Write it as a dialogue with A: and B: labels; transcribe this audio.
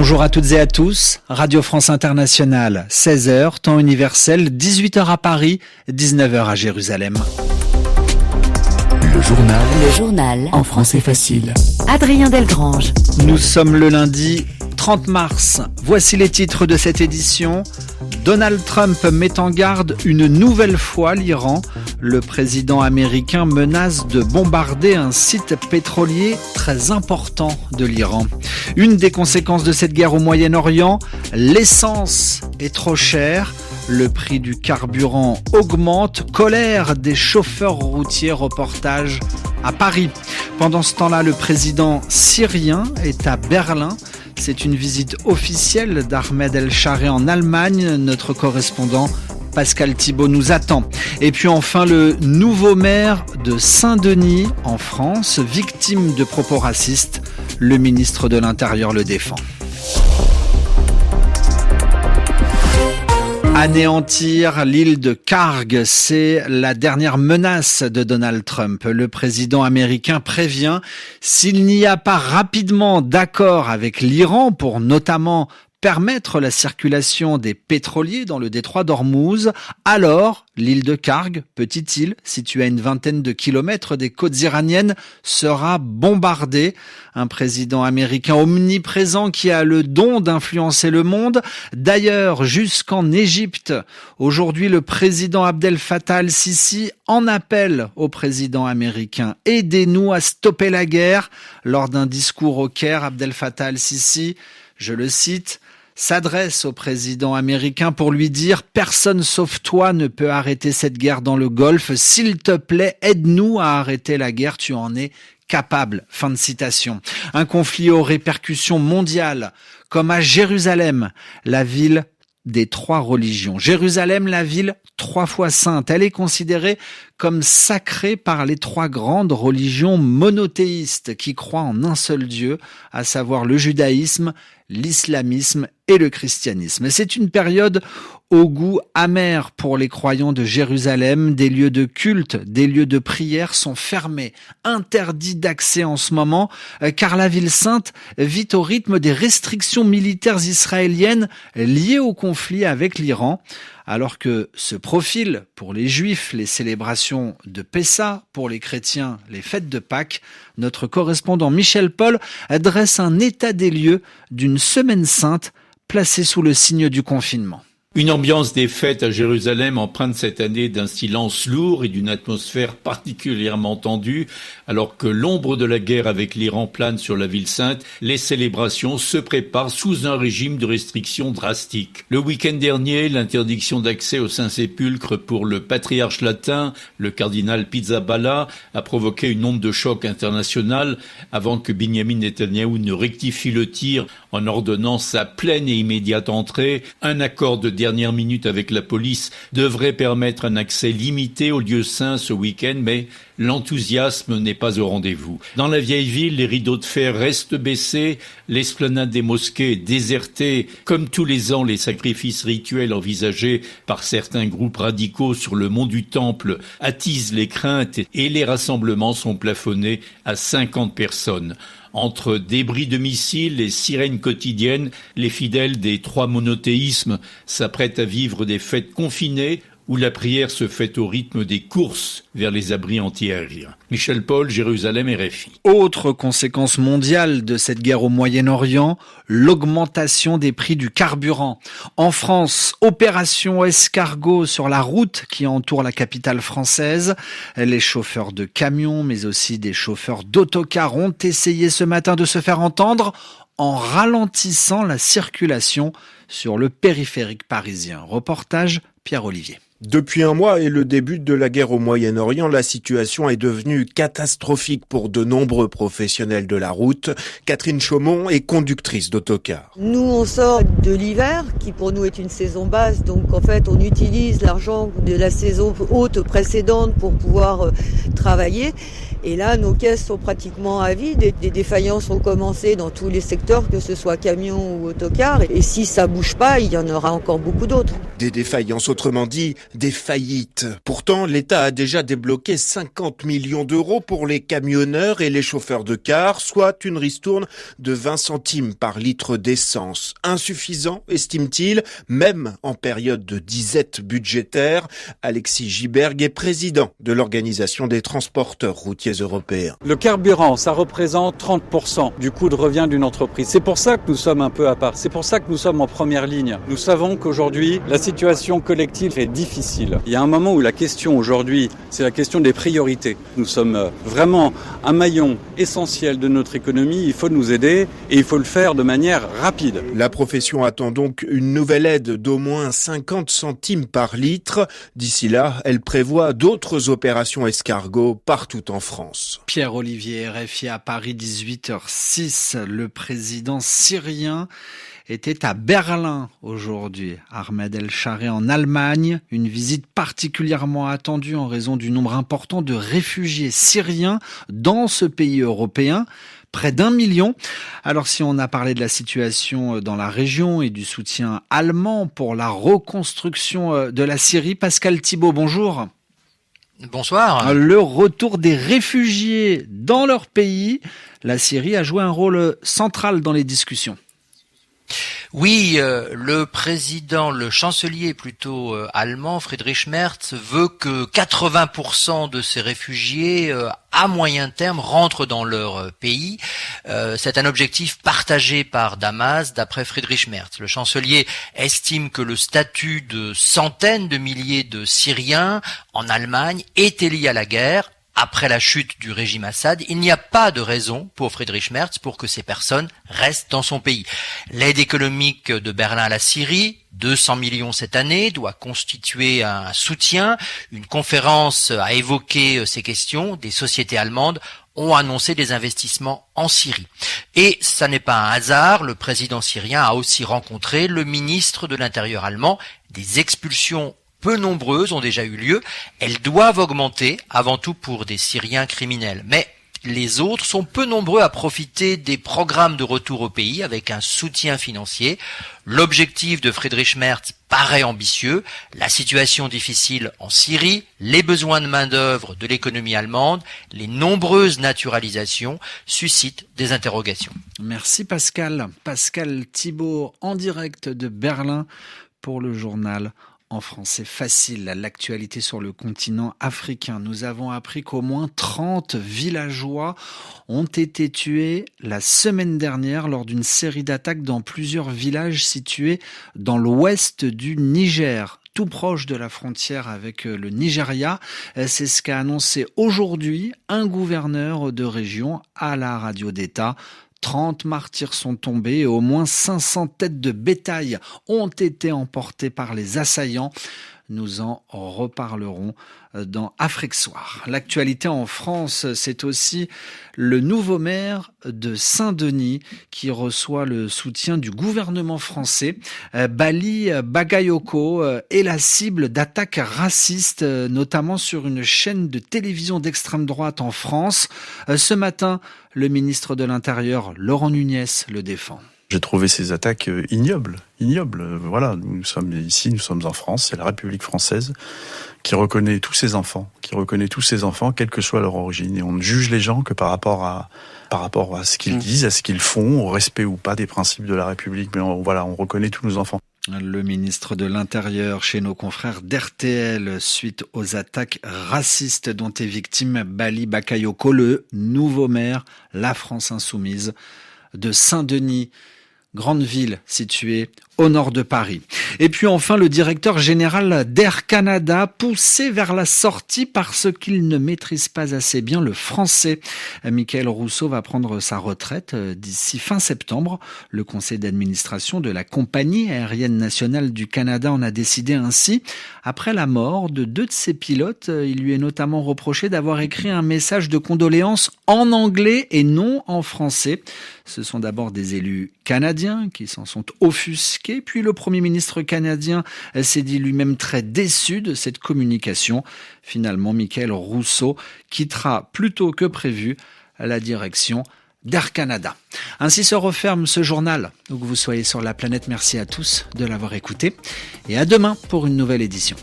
A: Bonjour à toutes et à tous, Radio France Internationale, 16h, temps universel, 18h à Paris, 19h à Jérusalem.
B: Le journal en français facile. Adrien Delgrange.
A: Nous sommes le lundi 30 mars. Voici les titres de cette édition. Donald Trump met en garde une nouvelle fois l'Iran. Le président américain menace de bombarder un site pétrolier très important de l'Iran. Une des conséquences de cette guerre au Moyen-Orient, l'essence est trop chère. Le prix du carburant augmente. Colère des chauffeurs routiers. Reportage à Paris. Pendant ce temps-là, le président syrien est à Berlin. C'est une visite officielle d'Ahmed El-Chareh en Allemagne. Notre correspondant Pascal Thibault nous attend. Et puis enfin, le nouveau maire de Saint-Denis en France, victime de propos racistes. Le ministre de l'Intérieur le défend. Anéantir l'île de Kharg, c'est la dernière menace de Donald Trump. Le président américain prévient, s'il n'y a pas rapidement d'accord avec l'Iran pour notamment permettre la circulation des pétroliers dans le détroit d'Ormuz, alors l'île de Kharg, petite île située à une vingtaine de kilomètres des côtes iraniennes, sera bombardée. Un président américain omniprésent qui a le don d'influencer le monde. D'ailleurs, jusqu'en Égypte, aujourd'hui le président Abdel Fattah al-Sisi en appelle au président américain. Aidez-nous à stopper la guerre. Lors d'un discours au Caire, Abdel Fattah al-Sisi, je le cite, s'adresse au président américain pour lui dire « Personne sauf toi ne peut arrêter cette guerre dans le Golfe. S'il te plaît, aide-nous à arrêter la guerre, tu en es capable. » Fin de citation. Un conflit aux répercussions mondiales, comme à Jérusalem, la ville des trois religions. Jérusalem, la ville 3 fois sainte. Elle est considérée comme sacrée par les 3 grandes religions monothéistes qui croient en un seul Dieu, à savoir le judaïsme, l'islamisme et le christianisme. C'est une période au goût amer pour les croyants de Jérusalem. Des lieux de culte, des lieux de prière sont fermés, interdits d'accès en ce moment, car la ville sainte vit au rythme des restrictions militaires israéliennes liées au conflit avec l'Iran. Alors que se profilent pour les Juifs les célébrations de Pessa, pour les chrétiens les fêtes de Pâques, notre correspondant Michel Paul dresse un état des lieux d'une semaine sainte placée sous le signe du confinement.
C: Une ambiance des fêtes à Jérusalem empreinte cette année d'un silence lourd et d'une atmosphère particulièrement tendue. Alors que l'ombre de la guerre avec l'Iran plane sur la ville sainte, les célébrations se préparent sous un régime de restrictions drastiques. Le week-end dernier, l'interdiction d'accès au Saint-Sépulcre pour le patriarche latin, le cardinal Pizzaballa, a provoqué une onde de choc internationale avant que Benjamin Netanyahou ne rectifie le tir en ordonnant sa pleine et immédiate entrée. Un accord de dernière minute avec la police devrait permettre un accès limité au lieu saint ce week-end, mais l'enthousiasme n'est pas au rendez-vous. Dans la vieille ville, les rideaux de fer restent baissés, l'esplanade des mosquées est désertée. Comme tous les ans, les sacrifices rituels envisagés par certains groupes radicaux sur le mont du Temple attisent les craintes et les rassemblements sont plafonnés à 50 personnes. Entre débris de missiles et sirènes quotidiennes, les fidèles des 3 monothéismes s'apprêtent à vivre des fêtes confinées où la prière se fait au rythme des courses vers les abris antiaériens. Michel Paul, Jérusalem, RFI.
A: Autre conséquence mondiale de cette guerre au Moyen-Orient, l'augmentation des prix du carburant. En France, opération escargot sur la route qui entoure la capitale française. Les chauffeurs de camions, mais aussi des chauffeurs d'autocars ont essayé ce matin de se faire entendre en ralentissant la circulation sur le périphérique parisien. Reportage Pierre-Olivier.
D: Depuis un mois et le début de la guerre au Moyen-Orient, la situation est devenue catastrophique pour de nombreux professionnels de la route. Catherine Chaumont est conductrice d'autocar.
E: Nous, on sort de l'hiver, qui pour nous est une saison basse, donc en fait on utilise l'argent de la saison haute précédente pour pouvoir travailler. Et là, nos caisses sont pratiquement à vide. Des défaillances ont commencé dans tous les secteurs, que ce soit camions ou autocars. Et si ça bouge pas, il y en aura encore beaucoup d'autres.
D: Des défaillances, autrement dit, des faillites. Pourtant, l'État a déjà débloqué 50 millions d'euros pour les camionneurs et les chauffeurs de cars, soit une ristourne de 20 centimes par litre d'essence. Insuffisant, estime-t-il, même en période de disette budgétaire. Alexis Giberg est président de l'Organisation des transporteurs routiers européens.
F: Le carburant, ça représente 30% du coût de revient d'une entreprise. C'est pour ça que nous sommes un peu à part. C'est pour ça que nous sommes en première ligne. Nous savons qu'aujourd'hui, la situation collective est difficile. Il y a un moment où la question aujourd'hui, c'est la question des priorités. Nous sommes vraiment un maillon essentiel de notre économie. Il faut nous aider et il faut le faire de manière rapide.
D: La profession attend donc une nouvelle aide d'au moins 50 centimes par litre. D'ici là, elle prévoit d'autres opérations escargots partout en France.
A: Pierre-Olivier, RFI à Paris, 18h06. Le président syrien était à Berlin aujourd'hui. Ahmed El-Shaaré en Allemagne, une visite particulièrement attendue en raison du nombre important de réfugiés syriens dans ce pays européen. Près d'1 million. Alors si on a parlé de la situation dans la région et du soutien allemand pour la reconstruction de la Syrie, Pascal Thibault, bonjour.
G: Bonsoir.
A: Le retour des réfugiés dans leur pays, la Syrie a joué un rôle central dans les discussions.
G: Oui, le chancelier plutôt allemand, Friedrich Merz, veut que 80% de ces réfugiés à moyen terme rentrent dans leur pays. C'est un objectif partagé par Damas, d'après Friedrich Merz. Le chancelier estime que le statut de centaines de milliers de Syriens en Allemagne était lié à la guerre. Après la chute du régime Assad, il n'y a pas de raison pour Friedrich Merz pour que ces personnes restent dans son pays. L'aide économique de Berlin à la Syrie, 200 millions cette année, doit constituer un soutien. Une conférence a évoqué ces questions. Des sociétés allemandes ont annoncé des investissements en Syrie. Et ça n'est pas un hasard, le président syrien a aussi rencontré le ministre de l'Intérieur allemand. Des expulsions peu nombreuses ont déjà eu lieu. Elles doivent augmenter, avant tout pour des Syriens criminels. Mais les autres sont peu nombreux à profiter des programmes de retour au pays avec un soutien financier. L'objectif de Friedrich Merz paraît ambitieux. La situation difficile en Syrie, les besoins de main-d'œuvre de l'économie allemande, les nombreuses naturalisations suscitent des interrogations.
A: Merci Pascal. Pascal Thibault en direct de Berlin pour le journal En français facile, l'actualité sur le continent africain. Nous avons appris qu'au moins 30 villageois ont été tués la semaine dernière lors d'une série d'attaques dans plusieurs villages situés dans l'ouest du Niger, tout proche de la frontière avec le Nigeria. C'est ce qu'a annoncé aujourd'hui un gouverneur de région à la radio d'État. 30 martyrs sont tombés et au moins 500 têtes de bétail ont été emportées par les assaillants. Nous en reparlerons dans Afrique Soir. L'actualité en France, c'est aussi le nouveau maire de Saint-Denis qui reçoit le soutien du gouvernement français. Bali Bagayoko est la cible d'attaques racistes, notamment sur une chaîne de télévision d'extrême droite en France. Ce matin, le ministre de l'Intérieur, Laurent Nunez, le défend.
H: J'ai trouvé ces attaques ignobles. Voilà, nous sommes ici, nous sommes en France, c'est la République française qui reconnaît tous ses enfants, quelle que soit leur origine. Et on ne juge les gens que par rapport à ce qu'ils disent, à ce qu'ils font, au respect ou pas des principes de la République. Mais on reconnaît tous nos enfants.
A: Le ministre de l'Intérieur chez nos confrères d'RTL suite aux attaques racistes dont est victime Bali Bakayoko, le nouveau maire, la France insoumise de Saint-Denis, grande ville située au nord de Paris. Et puis enfin, le directeur général d'Air Canada, poussé vers la sortie parce qu'il ne maîtrise pas assez bien le français. Michael Rousseau va prendre sa retraite d'ici fin septembre. Le conseil d'administration de la Compagnie aérienne nationale du Canada en a décidé ainsi. Après la mort de 2 de ses pilotes, il lui est notamment reproché d'avoir écrit un message de condoléances en anglais et non en français. Ce sont d'abord des élus canadiens Canadiens qui s'en sont offusqués. Puis le Premier ministre canadien s'est dit lui-même très déçu de cette communication. Finalement, Michael Rousseau quittera plus tôt que prévu la direction d'Air Canada. Ainsi se referme ce journal. Où que vous soyez sur la planète, merci à tous de l'avoir écouté. Et à demain pour une nouvelle édition.